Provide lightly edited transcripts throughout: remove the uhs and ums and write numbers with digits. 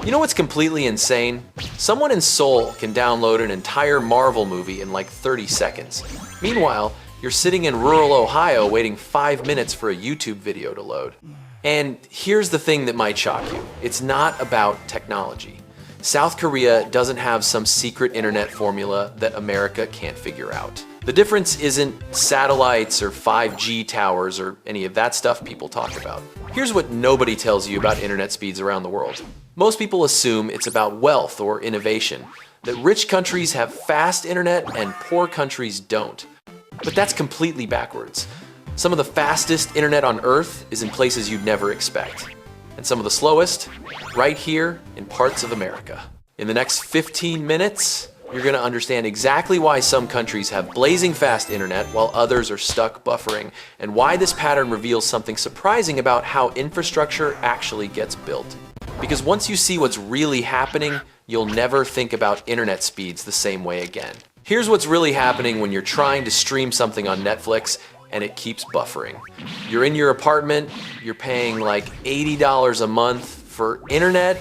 You know what's completely insane? Someone in Seoul can download an entire Marvel movie in like 30 seconds. Meanwhile, you're sitting in rural Ohio waiting 5 minutes for a YouTube video to load. And here's the thing that might shock you. It's not about technology. South Korea doesn't have some secret internet formula that America can't figure out. The difference isn't satellites or 5G towers or any of that stuff people talk about. Here's what nobody tells you about internet speeds around the world. Most people assume it's about wealth or innovation, that rich countries have fast internet and poor countries don't. But that's completely backwards. Some of the fastest internet on Earth is in places you'd never expect. And some of the slowest, right here in parts of America. In the next 15 minutes, you're going to understand exactly why some countries have blazing fast internet while others are stuck buffering, and why this pattern reveals something surprising about how infrastructure actually gets built. Because once you see what's really happening, you'll never think about internet speeds the same way again. Here's what's really happening when you're trying to stream something on Netflix and it keeps buffering. You're in your apartment, you're paying like $80 a month for internet,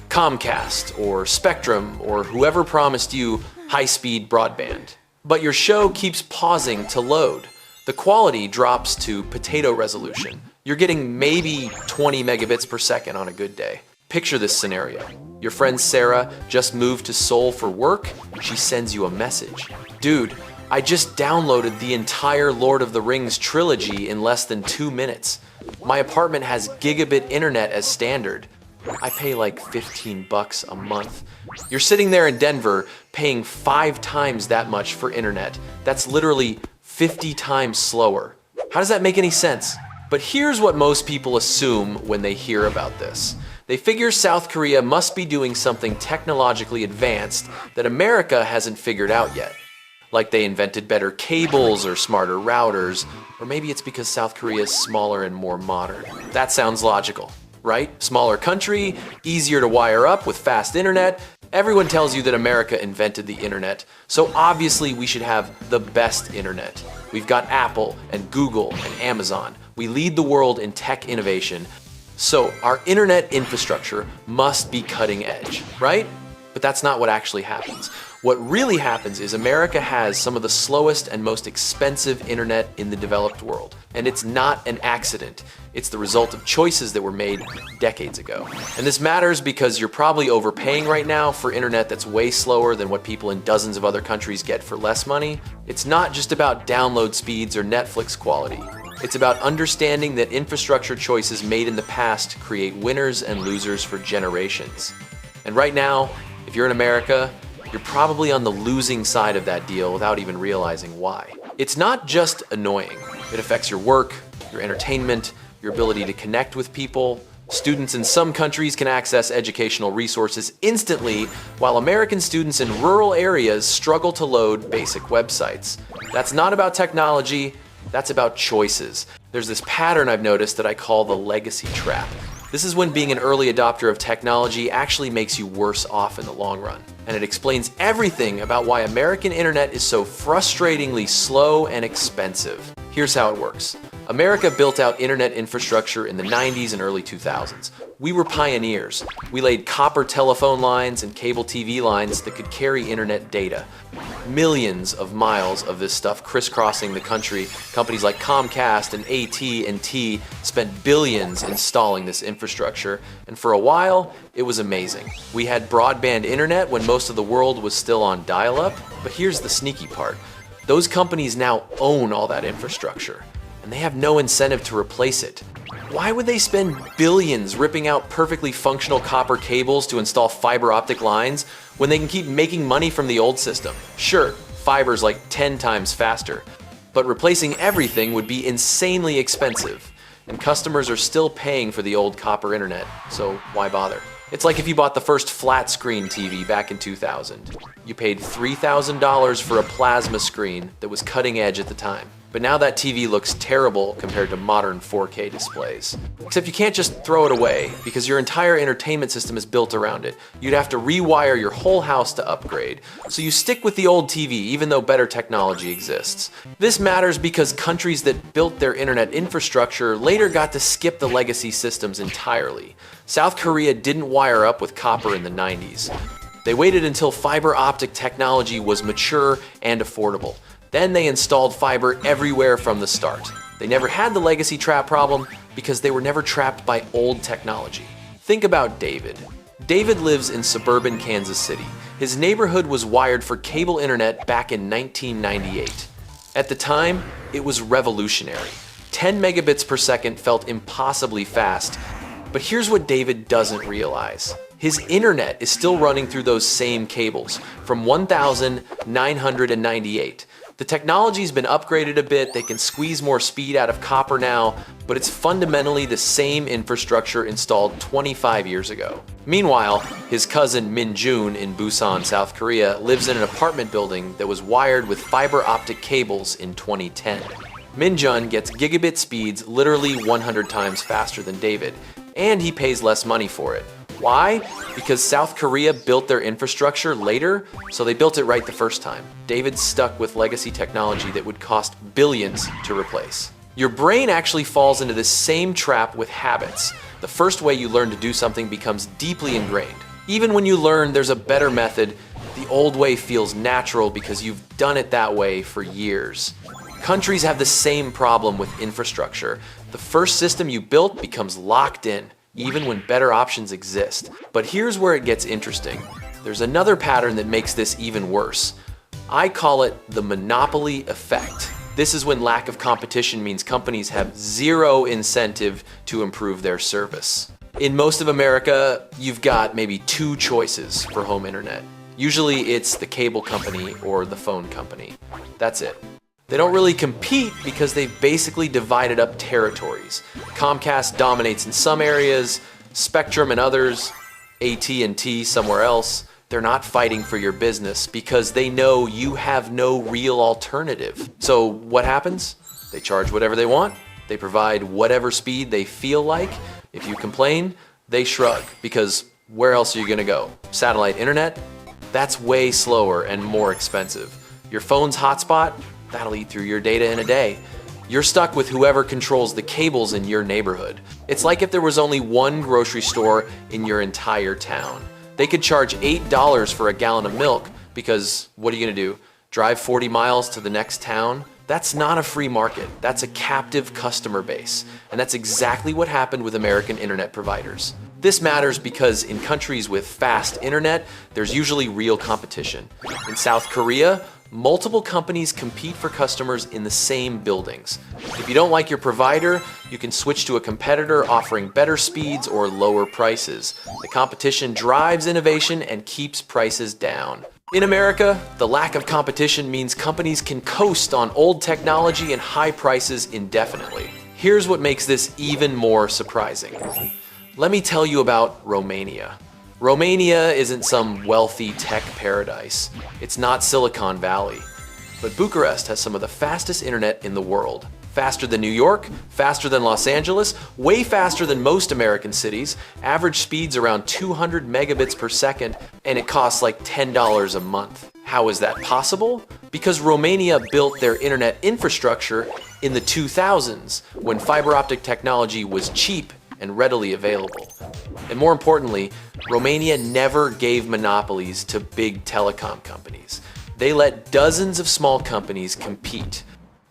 Comcast or Spectrum or whoever promised you high-speed broadband. But your show keeps pausing to load. The quality drops to potato resolution. You're getting maybe 20 megabits per second on a good day. Picture this scenario. Your friend Sarah just moved to Seoul for work. She sends you a message. Dude, I just downloaded the entire Lord of the Rings trilogy in less than 2 minutes. My apartment has gigabit internet as standard. I pay like $15 a month. You're sitting there in Denver paying 5 times that much for internet. That's literally 50 times slower. How does that make any sense? But here's what most people assume when they hear about this. They figure South Korea must be doing something technologically advanced that America hasn't figured out yet. Like they invented better cables or smarter routers, or maybe it's because South Korea is smaller and more modern. That sounds logical, right? Smaller country, easier to wire up with fast internet. Everyone tells you that America invented the internet, so obviously we should have the best internet. We've got Apple and Google and Amazon. We lead the world in tech innovation. So our internet infrastructure must be cutting edge, right? But that's not what actually happens. What really happens is America has some of the slowest and most expensive internet in the developed world. And it's not an accident. It's the result of choices that were made decades ago. And this matters because you're probably overpaying right now for internet that's way slower than what people in dozens of other countries get for less money. It's not just about download speeds or Netflix quality. It's about understanding that infrastructure choices made in the past create winners and losers for generations. And right now, if you're in America, you're probably on the losing side of that deal without even realizing why. It's not just annoying. It affects your work, your entertainment, your ability to connect with people. Students in some countries can access educational resources instantly, while American students in rural areas struggle to load basic websites. That's not about technology, that's about choices. There's this pattern I've noticed that I call the legacy trap. This is when being an early adopter of technology actually makes you worse off in the long run. And it explains everything about why American internet is so frustratingly slow and expensive. Here's how it works. America built out internet infrastructure in the 90s and early 2000s. We were pioneers. We laid copper telephone lines and cable TV lines that could carry internet data. Millions of miles of this stuff crisscrossing the country. Companies like Comcast and AT&T spent billions installing this infrastructure, and for a while, it was amazing. We had broadband internet when most of the world was still on dial-up, but here's the sneaky part. Those companies now own all that infrastructure, and they have no incentive to replace it. Why would they spend billions ripping out perfectly functional copper cables to install fiber optic lines when they can keep making money from the old system? Sure, fiber's like 10 times faster, but replacing everything would be insanely expensive, and customers are still paying for the old copper internet, so why bother? It's like if you bought the first flat screen TV back in 2000. You paid $3,000 for a plasma screen that was cutting edge at the time. But now that TV looks terrible compared to modern 4K displays. Except you can't just throw it away, because your entire entertainment system is built around it. You'd have to rewire your whole house to upgrade. So you stick with the old TV even though better technology exists. This matters because countries that built their internet infrastructure later got to skip the legacy systems entirely. South Korea didn't wire up with copper in the 90s. They waited until fiber optic technology was mature and affordable. Then they installed fiber everywhere from the start. They never had the legacy trap problem because they were never trapped by old technology. Think about David. David lives in suburban Kansas City. His neighborhood was wired for cable internet back in 1998. At the time, it was revolutionary. 10 megabits per second felt impossibly fast. But here's what David doesn't realize. His internet is still running through those same cables from 1998. The technology's been upgraded a bit, they can squeeze more speed out of copper now, but it's fundamentally the same infrastructure installed 25 years ago. Meanwhile, his cousin Min Jun in Busan, South Korea, lives in an apartment building that was wired with fiber optic cables in 2010. Min Jun gets gigabit speeds literally 100 times faster than David, and he pays less money for it. Why? Because South Korea built their infrastructure later, so they built it right the first time. David's stuck with legacy technology that would cost billions to replace. Your brain actually falls into this same trap with habits. The first way you learn to do something becomes deeply ingrained. Even when you learn there's a better method, the old way feels natural because you've done it that way for years. Countries have the same problem with infrastructure. The first system you built becomes locked in, even when better options exist. But here's where it gets interesting. There's another pattern that makes this even worse. I call it the monopoly effect. This is when lack of competition means companies have zero incentive to improve their service. In most of America, you've got maybe two choices for home internet. Usually it's the cable company or the phone company. That's it. They don't really compete because they've basically divided up territories. Comcast dominates in some areas, Spectrum in others, AT&T somewhere else. They're not fighting for your business because they know you have no real alternative. So what happens? They charge whatever they want. They provide whatever speed they feel like. If you complain, they shrug because where else are you gonna go? Satellite internet? That's way slower and more expensive. Your phone's hotspot? That'll eat through your data in a day. You're stuck with whoever controls the cables in your neighborhood. It's like if there was only one grocery store in your entire town. They could charge $8 for a gallon of milk because what are you gonna do? Drive 40 miles to the next town? That's not a free market. That's a captive customer base. And that's exactly what happened with American internet providers. This matters because in countries with fast internet, there's usually real competition. In South Korea, multiple companies compete for customers in the same buildings. If you don't like your provider, you can switch to a competitor offering better speeds or lower prices. The competition drives innovation and keeps prices down. In America, the lack of competition means companies can coast on old technology and high prices indefinitely. Here's what makes this even more surprising. Let me tell you about Romania. Romania isn't some wealthy tech paradise. It's not Silicon Valley. But Bucharest has some of the fastest internet in the world. Faster than New York, faster than Los Angeles, way faster than most American cities, average speeds around 200 megabits per second, and it costs like $10 a month. How is that possible? Because Romania built their internet infrastructure in the 2000s, when fiber optic technology was cheap and readily available. And more importantly, Romania never gave monopolies to big telecom companies. They let dozens of small companies compete.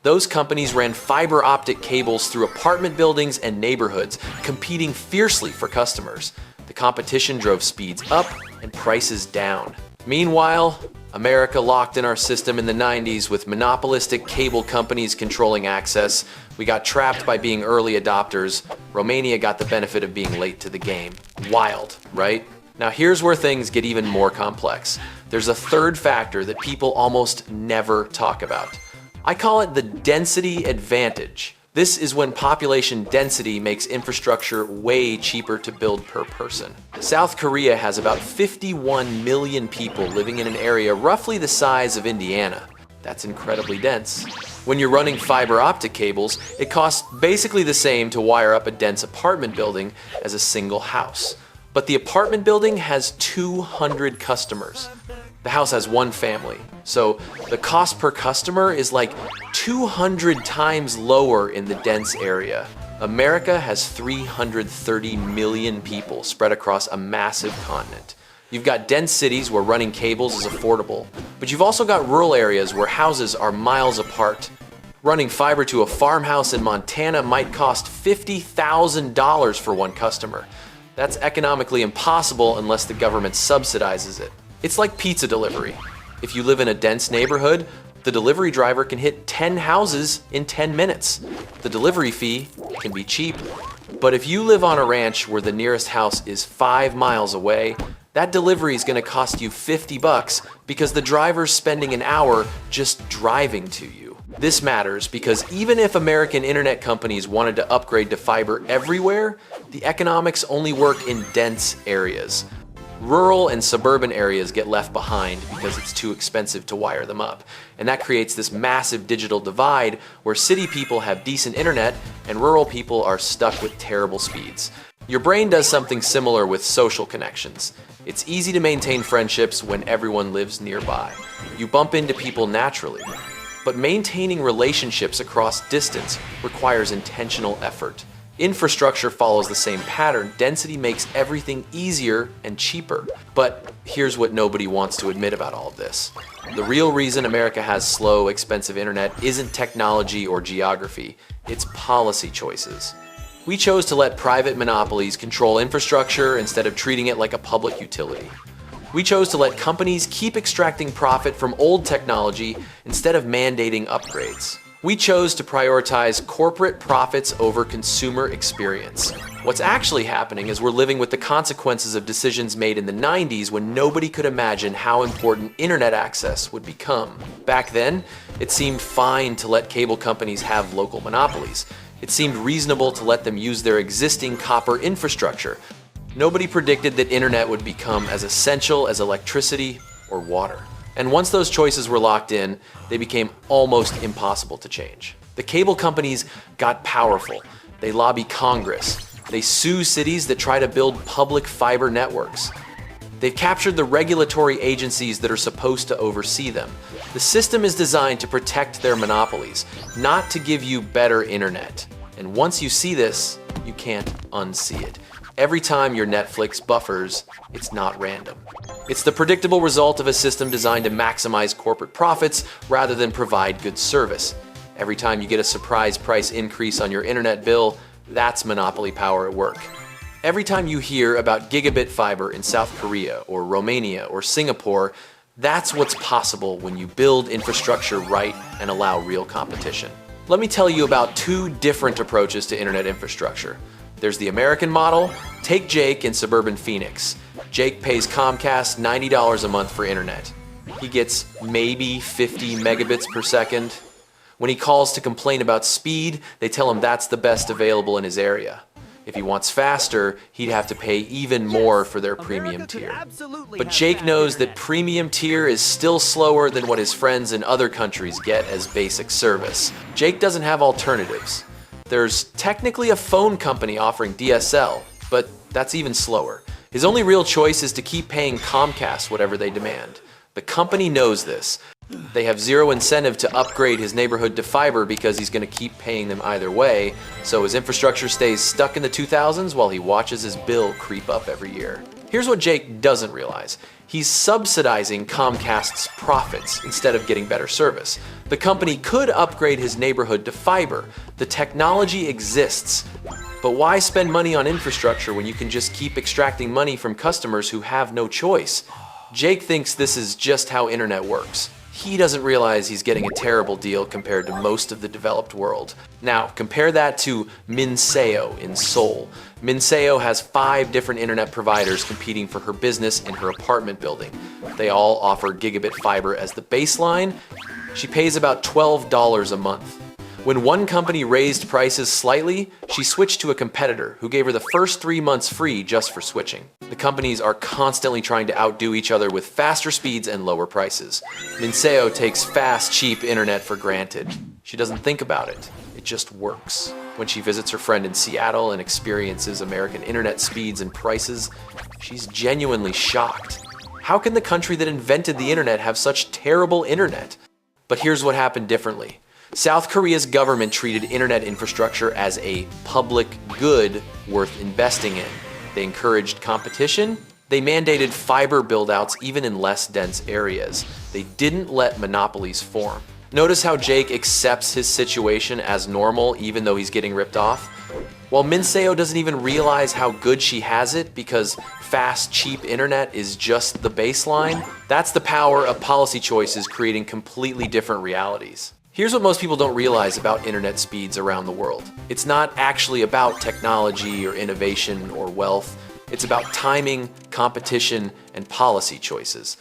Those companies ran fiber optic cables through apartment buildings and neighborhoods, competing fiercely for customers. The competition drove speeds up and prices down. Meanwhile, America locked in our system in the 90s with monopolistic cable companies controlling access. We got trapped by being early adopters. Romania got the benefit of being late to the game. Wild, right? Now here's where things get even more complex. There's a third factor that people almost never talk about. I call it the density advantage. This is when population density makes infrastructure way cheaper to build per person. South Korea has about 51 million people living in an area roughly the size of Indiana. That's incredibly dense. When you're running fiber optic cables, it costs basically the same to wire up a dense apartment building as a single house. But the apartment building has 200 customers. The house has one family. So the cost per customer is like 200 times lower in the dense area. America has 330 million people spread across a massive continent. You've got dense cities where running cables is affordable, but you've also got rural areas where houses are miles apart. Running fiber to a farmhouse in Montana might cost $50,000 for one customer. That's economically impossible unless the government subsidizes it. It's like pizza delivery. If you live in a dense neighborhood, the delivery driver can hit 10 houses in 10 minutes. The delivery fee can be cheap, but if you live on a ranch where the nearest house is 5 miles away, that delivery is going to cost you $50 because the driver's spending an hour just driving to you. This matters because even if American internet companies wanted to upgrade to fiber everywhere, the economics only work in dense areas. Rural and suburban areas get left behind because it's too expensive to wire them up. And that creates this massive digital divide where city people have decent internet and rural people are stuck with terrible speeds. Your brain does something similar with social connections. It's easy to maintain friendships when everyone lives nearby. You bump into people naturally. But maintaining relationships across distance requires intentional effort. Infrastructure follows the same pattern. Density makes everything easier and cheaper. But here's what nobody wants to admit about all of this. The real reason America has slow, expensive internet isn't technology or geography. It's policy choices. We chose to let private monopolies control infrastructure instead of treating it like a public utility. We chose to let companies keep extracting profit from old technology instead of mandating upgrades. We chose to prioritize corporate profits over consumer experience. What's actually happening is we're living with the consequences of decisions made in the 90s when nobody could imagine how important internet access would become. Back then, it seemed fine to let cable companies have local monopolies. It seemed reasonable to let them use their existing copper infrastructure. Nobody predicted that internet would become as essential as electricity or water. And once those choices were locked in, they became almost impossible to change. The cable companies got powerful. They lobby Congress. They sue cities that try to build public fiber networks. They've captured the regulatory agencies that are supposed to oversee them. The system is designed to protect their monopolies, not to give you better internet. And once you see this, you can't unsee it. Every time your Netflix buffers, it's not random. It's the predictable result of a system designed to maximize corporate profits rather than provide good service. Every time you get a surprise price increase on your internet bill, that's monopoly power at work. Every time you hear about gigabit fiber in South Korea or Romania or Singapore, that's what's possible when you build infrastructure right and allow real competition. Let me tell you about two different approaches to internet infrastructure. There's the American model. Take Jake in suburban Phoenix. Jake pays Comcast $90 a month for internet. He gets maybe 50 megabits per second. When he calls to complain about speed, they tell him that's the best available in his area. If he wants faster, he'd have to pay even more for their premium tier. But Jake knows that premium tier is still slower than what his friends in other countries get as basic service. Jake doesn't have alternatives. There's technically a phone company offering DSL, but that's even slower. His only real choice is to keep paying Comcast whatever they demand. The company knows this. They have zero incentive to upgrade his neighborhood to fiber because he's going to keep paying them either way, so his infrastructure stays stuck in the 2000s while he watches his bill creep up every year. Here's what Jake doesn't realize. He's subsidizing Comcast's profits instead of getting better service. The company could upgrade his neighborhood to fiber. The technology exists. But why spend money on infrastructure when you can just keep extracting money from customers who have no choice? Jake thinks this is just how internet works. He doesn't realize he's getting a terrible deal compared to most of the developed world. Now, compare that to Minseo in Seoul. Minseo has 5 different internet providers competing for her business in her apartment building. They all offer gigabit fiber as the baseline. She pays about $12 a month. When one company raised prices slightly, she switched to a competitor who gave her the first 3 months free just for switching. The companies are constantly trying to outdo each other with faster speeds and lower prices. Minseo takes fast, cheap internet for granted. She doesn't think about it. It just works. When she visits her friend in Seattle and experiences American internet speeds and prices, she's genuinely shocked. How can the country that invented the internet have such terrible internet? But here's what happened differently. South Korea's government treated internet infrastructure as a public good worth investing in. They encouraged competition. They mandated fiber buildouts even in less dense areas. They didn't let monopolies form. Notice how Jake accepts his situation as normal even though he's getting ripped off? While Minseo doesn't even realize how good she has it because fast, cheap internet is just the baseline, that's the power of policy choices creating completely different realities. Here's what most people don't realize about internet speeds around the world. It's not actually about technology or innovation or wealth. It's about timing, competition, and policy choices.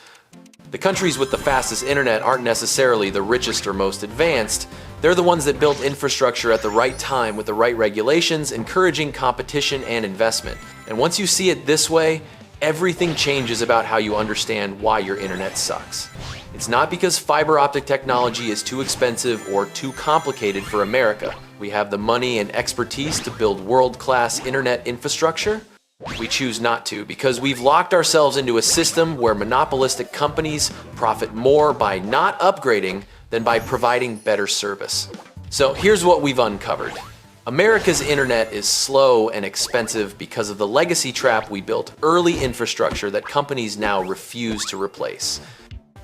The countries with the fastest internet aren't necessarily the richest or most advanced. They're the ones that built infrastructure at the right time with the right regulations, encouraging competition and investment. And once you see it this way, everything changes about how you understand why your internet sucks. It's not because fiber optic technology is too expensive or too complicated for America. We have the money and expertise to build world-class internet infrastructure. We choose not to because we've locked ourselves into a system where monopolistic companies profit more by not upgrading than by providing better service. So here's what we've uncovered. America's internet is slow and expensive because of the legacy trap we built early infrastructure that companies now refuse to replace.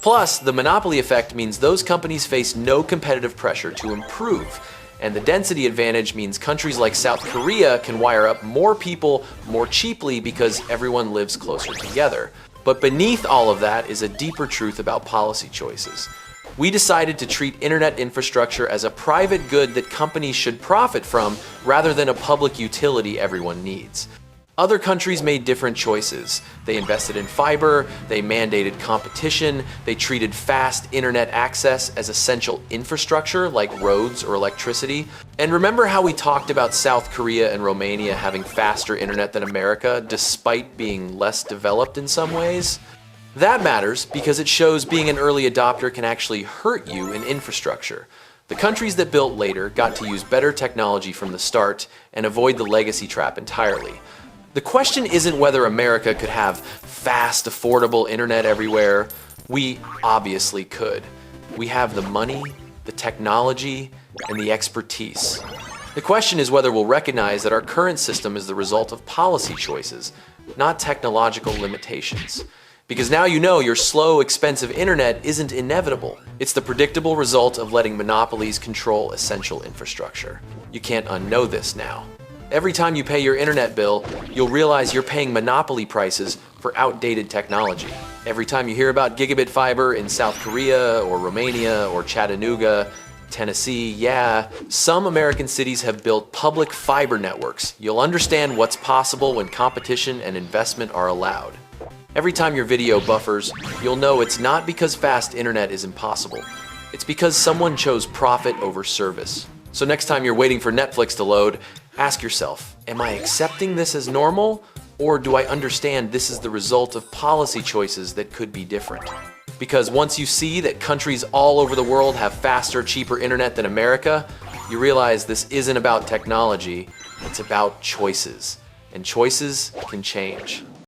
Plus, the monopoly effect means those companies face no competitive pressure to improve. And the density advantage means countries like South Korea can wire up more people more cheaply because everyone lives closer together. But beneath all of that is a deeper truth about policy choices. We decided to treat internet infrastructure as a private good that companies should profit from rather than a public utility everyone needs. Other countries made different choices. They invested in fiber, they mandated competition, they treated fast internet access as essential infrastructure like roads or electricity. And remember how we talked about South Korea and Romania having faster internet than America despite being less developed in some ways? That matters because it shows being an early adopter can actually hurt you in infrastructure. The countries that built later got to use better technology from the start and avoid the legacy trap entirely. The question isn't whether America could have fast, affordable internet everywhere. We obviously could. We have the money, the technology, and the expertise. The question is whether we'll recognize that our current system is the result of policy choices, not technological limitations. Because now you know your slow, expensive internet isn't inevitable. It's the predictable result of letting monopolies control essential infrastructure. You can't unknow this now. Every time you pay your internet bill, you'll realize you're paying monopoly prices for outdated technology. Every time you hear about gigabit fiber in South Korea or Romania or Chattanooga, Tennessee, yeah, some American cities have built public fiber networks. You'll understand what's possible when competition and investment are allowed. Every time your video buffers, you'll know it's not because fast internet is impossible. It's because someone chose profit over service. So next time you're waiting for Netflix to load, ask yourself, am I accepting this as normal? Or do I understand this is the result of policy choices that could be different? Because once you see that countries all over the world have faster, cheaper internet than America, you realize this isn't about technology, it's about choices. And choices can change.